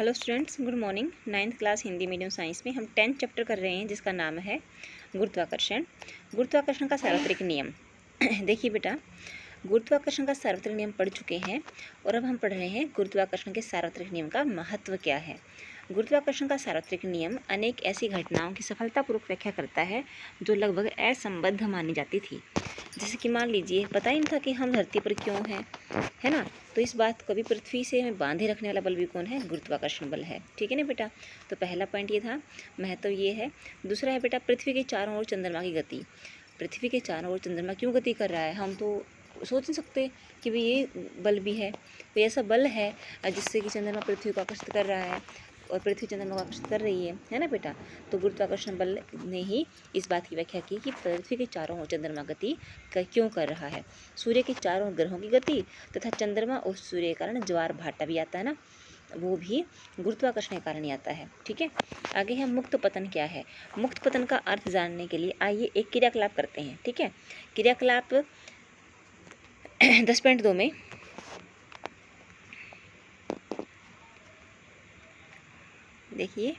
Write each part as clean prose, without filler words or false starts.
Hello students, good morning. 9th class Hindi medium science में हम 10th chapter कर रहे हैं जिसका नाम है गुरुत्वाकर्षण। गुरुत्वाकर्षण का सार्वत्रिक नियम। देखिए बेटा, गुरुत्वाकर्षण का सार्वत्रिक नियम पढ़ चुके हैं और अब हम पढ़ रहे हैं गुरुत्वाकर्षण के सार्वत्रिक नियम का महत्व क्या है। गुरुत्वाकर्षण का सार्वत्रिक नियम अनेक ऐसी घटनाओं की सफलतापूर्वक व्याख्या करता है जो लगभग असंबद्ध मानी जाती थी। जैसे कि मान लीजिए, पता ही नहीं था कि हम धरती पर क्यों हैं, है ना। तो इस बात को भी पृथ्वी से हमें बांधे रखने वाला बल भी कौन है? गुरुत्वाकर्षण बल है। ठीक है ना बेटा। तो पहला पॉइंट ये था, महत्व ये है। दूसरा है बेटा, पृथ्वी के चारों ओर चंद्रमा की गति। पृथ्वी के चारों ओर चंद्रमा क्यों गति कर रहा है? हम तो सोच नहीं सकते कि भाई ये बल भी है, कोई ऐसा बल है जिससे कि चंद्रमा पृथ्वी को आकर्षित कर रहा है और पृथ्वी चंद्रमा को आकर्षित कर रही है ना बेटा। तो गुरुत्वाकर्षण बल ने ही इस बात की व्याख्या की कि पृथ्वी के चारों ओर चंद्रमा गति क्यों कर रहा है। सूर्य के चारों ग्रहों की गति तथा चंद्रमा और सूर्य के कारण ज्वार भाटा भी आता है ना, वो भी गुरुत्वाकर्षण के कारण ही आता है। ठीक है, आगे है मुक्त पतन क्या है। मुक्त पतन का अर्थ जानने के लिए आइए एक क्रियाकलाप करते हैं। ठीक है, क्रियाकलाप 10.2 में देखिए,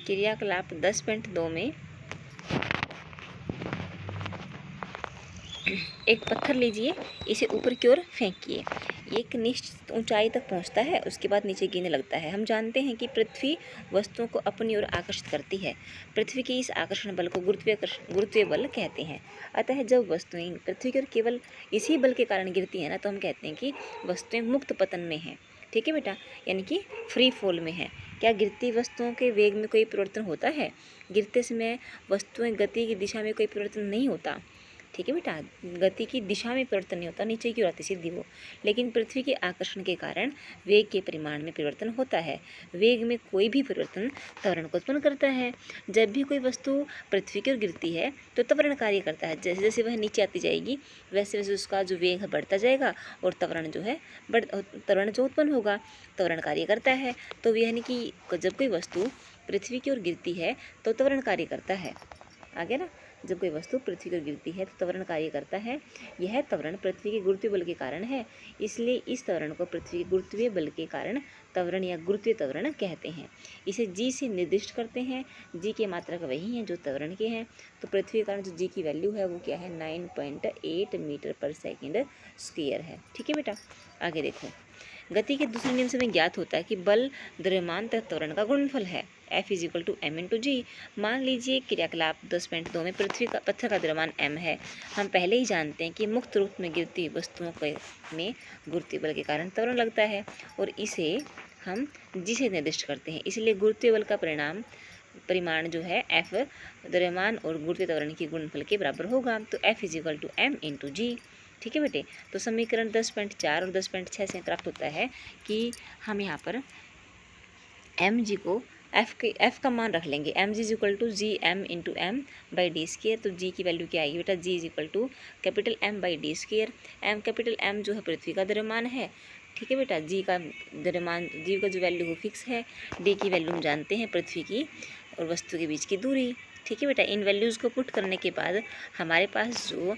क्रियाकलाप 10.2 में एक पत्थर लीजिए, इसे ऊपर की ओर फेंकिए। एक निश्चित ऊंचाई तक पहुंचता है, उसके बाद नीचे गिरने लगता है। हम जानते हैं कि पृथ्वी वस्तुओं को अपनी ओर आकर्षित करती है। पृथ्वी के इस आकर्षण बल को गुरुत्वीय बल कहते हैं। अतः जब वस्तुएं पृथ्वी की ओर केवल इसी बल के कारण गिरती हैं ना, तो हम कहते हैं कि वस्तुएं मुक्त पतन में हैं। ठीक है बेटा, यानी कि फ्री फॉल में है। क्या गिरती वस्तुओं के वेग में कोई परिवर्तन होता है? गिरते समय वस्तुएं गति की दिशा में कोई परिवर्तन नहीं होता। ठीक है बेटा, गति की दिशा में परिवर्तन नहीं होता, नीचे की ओर आती सीधी वो। लेकिन पृथ्वी के आकर्षण के कारण वेग के परिमाण में परिवर्तन होता है। वेग में कोई भी परिवर्तन त्वरण को उत्पन्न करता है। जब भी कोई वस्तु पृथ्वी की ओर गिरती है तो त्वरण कार्य करता है। जैसे जैसे वह नीचे आती जाएगी वैसे वैसे उसका जो वेग है बढ़ता जाएगा और त्वरण जो है त्वरण जो उत्पन्न होगा त्वरण कार्य करता है। तो यानी कि जब कोई वस्तु पृथ्वी की ओर गिरती है तो त्वरण कार्य करता है। आगे ना, जब कोई वस्तु पृथ्वी पर गिरती है तो त्वरण कार्य करता है। यह त्वरण पृथ्वी के गुरुत्वीय बल के कारण है, इसलिए इस त्वरण को पृथ्वी के गुरुत्वीय बल के कारण त्वरण या गुरुत्वीय त्वरण कहते हैं। इसे जी से निर्दिष्ट करते हैं। जी के मात्रक वही हैं जो त्वरण के हैं। तो पृथ्वी के कारण जो जी की वैल्यू है वो क्या है? 9.8 मीटर पर सेकेंड स्क्वायर है। ठीक है बेटा, आगे देखो। गति के दूसरे नियम से हमें ज्ञात होता है कि बल द्रव्यमान तथा त्वरण का गुणनफल है। F = m/g। मान लीजिए क्रियाकलाप 10.2 में पत्थर का द्रव्यमान m है। हम पहले ही जानते हैं कि मुक्त रूप में गिरती वस्तुओं में गुरुत्वीय बल के कारण त्वरण लगता है और इसे हम g से निर्दिष्ट करते हैं। इसलिए गुरुत्वीय बल का परिमाण जो है F द्रव्यमान और गुरुत्वीय त्वरण के गुणनफल के बराबर होगा। तो F = m/g। ठीक है बेटे, तो समीकरण 10.4 और 10.6 से प्राप्त होता है कि हम यहाँ पर mg को f का मान रख लेंगे। mg = gm/m/d²। तो g की वैल्यू क्या आएगी बेटा? g = M/d²। M जो है पृथ्वी का द्रव्यमान है। ठीक है बेटा, g का द्रव्यमान, g का जो वैल्यू हो फिक्स है। d की वैल्यू हम जानते हैं, पृथ्वी की और वस्तु के बीच की दूरी। ठीक है बेटा, इन वैल्यूज़ को पुट करने के बाद हमारे पास जो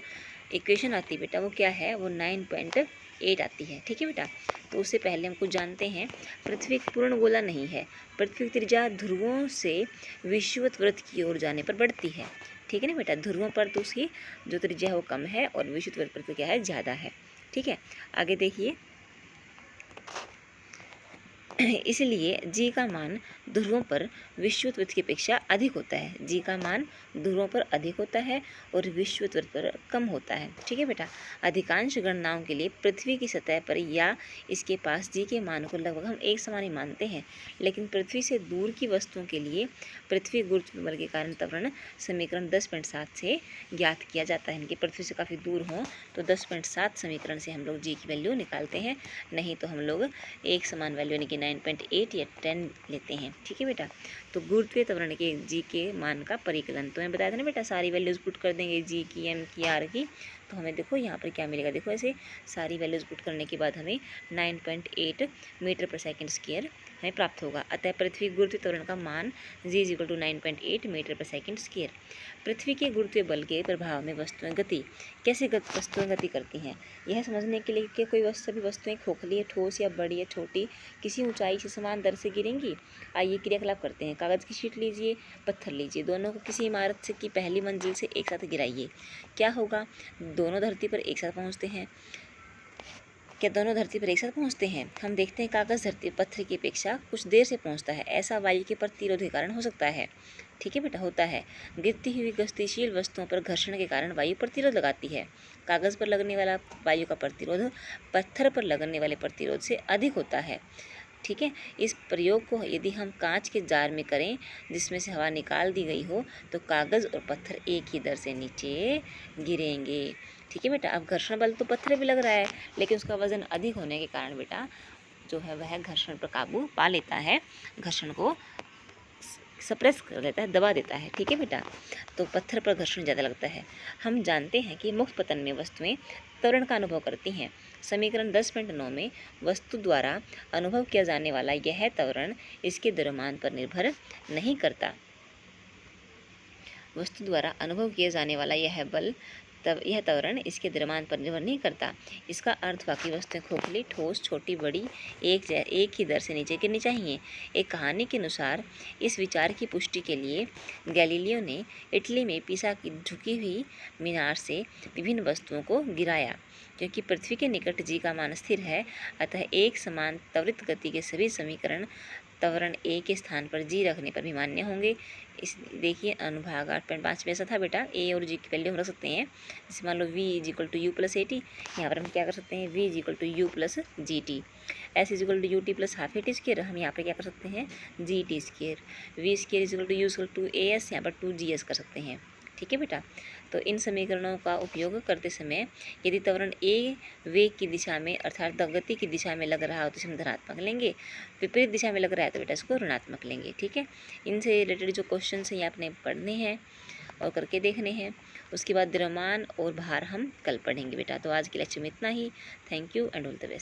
इक्वेशन आती है बेटा वो क्या है? वो 9.8 आती है। ठीक है बेटा, तो उससे पहले हमको जानते हैं पृथ्वी एक पूर्ण गोला नहीं है। पृथ्वी की त्रिज्या ध्रुवों से विषुवत वृत्त की ओर जाने पर बढ़ती है। ठीक है ना बेटा, ध्रुवों पर तो उसकी जो त्रिज्या है वो कम है और विषुवत वृत्त पर तो क्या है? ज़्यादा है। ठीक है, आगे देखिए। इसलिए जी का मान ध्रुवों पर विषुवत वृत्त की अपेक्षा अधिक होता है। जी का मान ध्रुवों पर अधिक होता है और विषुवत वृत्त पर कम होता है। ठीक है बेटा, अधिकांश गणनाओं के लिए पृथ्वी की सतह पर या इसके पास जी के मान को लगभग हम एक समान ही मानते हैं। लेकिन पृथ्वी से दूर की वस्तुओं के लिए पृथ्वी गुरुत्वीय बल के कारण त्वरण समीकरण 10.7 से ज्ञात किया जाता है। यानी कि पृथ्वी से काफ़ी दूर हों तो 10.7 समीकरण से हम लोग जी की वैल्यू निकालते हैं, नहीं तो हम लोग एक समान वैल्यू यानी कि 9.8 या 10 लेते हैं। ठीक है बेटा, तो गुरुत्वीय त्वरण के जी के मान का परिकलन तो मैं बताया था ना बेटा, सारी वैल्यूज पुट कर देंगे, जी की, एम की, आर की, तो हमें देखो यहाँ पर क्या मिलेगा। देखो ऐसे सारी वैल्यूज पुट करने के बाद हमें 9.8 मीटर पर सेकेंड स्क्वायर हमें प्राप्त होगा। अतः पृथ्वी गुरुत्वीय त्वरण का मान g = 9.8 मीटर पर सेकंड स्क्वायर। पृथ्वी के गुरुत्वीय बल के प्रभाव में वस्तुएं वस्तुएं गति करती हैं। यह समझने के लिए कि कोई सभी वस्तुएं खोखली या ठोस या बड़ी या छोटी किसी ऊंचाई से समान दर से गिरेंगी। आइए क्रियाकलाप करते हैं। कागज़ की शीट लीजिए, पत्थर लीजिए, दोनों को किसी इमारत से की पहली मंजिल से एक साथ गिराइए। क्या होगा? दोनों धरती पर एक साथ पहुँचते हैं। क्या दोनों धरती पर एक साथ पहुँचते हैं? हम देखते हैं कागज़ धरती पत्थर की अपेक्षा कुछ देर से पहुँचता है। ऐसा वायु के प्रतिरोध के कारण हो सकता है। ठीक है बेटा, होता है। गिरती हुई गतिशील वस्तुओं पर घर्षण के कारण वायु प्रतिरोध लगाती है। कागज़ पर लगने वाला वायु का प्रतिरोध पत्थर पर लगने वाले प्रतिरोध से अधिक होता है। ठीक है। इस प्रयोग को यदि हम कांच के जार में करें जिसमें से हवा निकाल दी गई हो तो कागज़ और पत्थर एक ही दर से नीचे गिरेंगे। ठीक है बेटा। अब घर्षण बल तो पत्थर भी लग रहा है, लेकिन उसका वजन अधिक होने के कारण बेटा जो है वह घर्षण पर काबू पा लेता है, घर्षण को सप्रेस कर देता है, दबा देता है। ठीक है बेटा। तो पत्थर पर घर्षण ज़्यादा लगता है। हम जानते हैं कि मुक्त पतन में वस्तुएं त्वरण का अनुभव करती हैं। समीकरण 10.9 में वस्तु द्वारा अनुभव किया जाने वाला यह त्वरण इसके द्रव्यमान पर निर्भर नहीं करता। वस्तु द्वारा अनुभव किए जाने वाला यह बल यह त्वरण इसके द्रव्यमान पर निर्भर नहीं करता। इसका अर्थ हुआ कि वस्तुएं खोखली, ठोस, छोटी, बड़ी एक ही दर से नीचे गिरनी चाहिए। एक कहानी के अनुसार इस विचार की पुष्टि के लिए गैलीलियो ने इटली में पीसा की झुकी हुई मीनार से विभिन्न वस्तुओं को गिराया। क्योंकि पृथ्वी के निकट जी का मान स्थिर है, अतः एक समान त्वरित गति के सभी समीकरण त्वरण ए के स्थान पर जी रखने पर भी मान्य होंगे। इस देखिए अनुभाग 8.5 में ऐसा था बेटा, ए और जी की वैल्यू हम रख सकते हैं। जैसे मान लो v = u + at, यहाँ पर हम क्या कर सकते हैं v = u + gt, s = ut + half at square. हम यहाँ पर क्या कर सकते हैं gt square, v square = u = as, यहाँ पर 2gs कर सकते हैं। ठीक है बेटा। तो इन समीकरणों का उपयोग करते समय यदि त्वरण ए वेग की दिशा में अर्थात गति की दिशा में लग रहा हो तो इसे हम धनात्मक लेंगे, विपरीत दिशा में लग रहा है तो बेटा इसको ऋणात्मक लेंगे। ठीक है। इनसे रिलेटेड जो क्वेश्चन हैं ये आपने पढ़ने हैं और करके देखने हैं। उसके बाद द्रव्यमान और भार हम कल पढ़ेंगे बेटा। तो आज के लेक्चर में इतना ही। Thank you and all the best.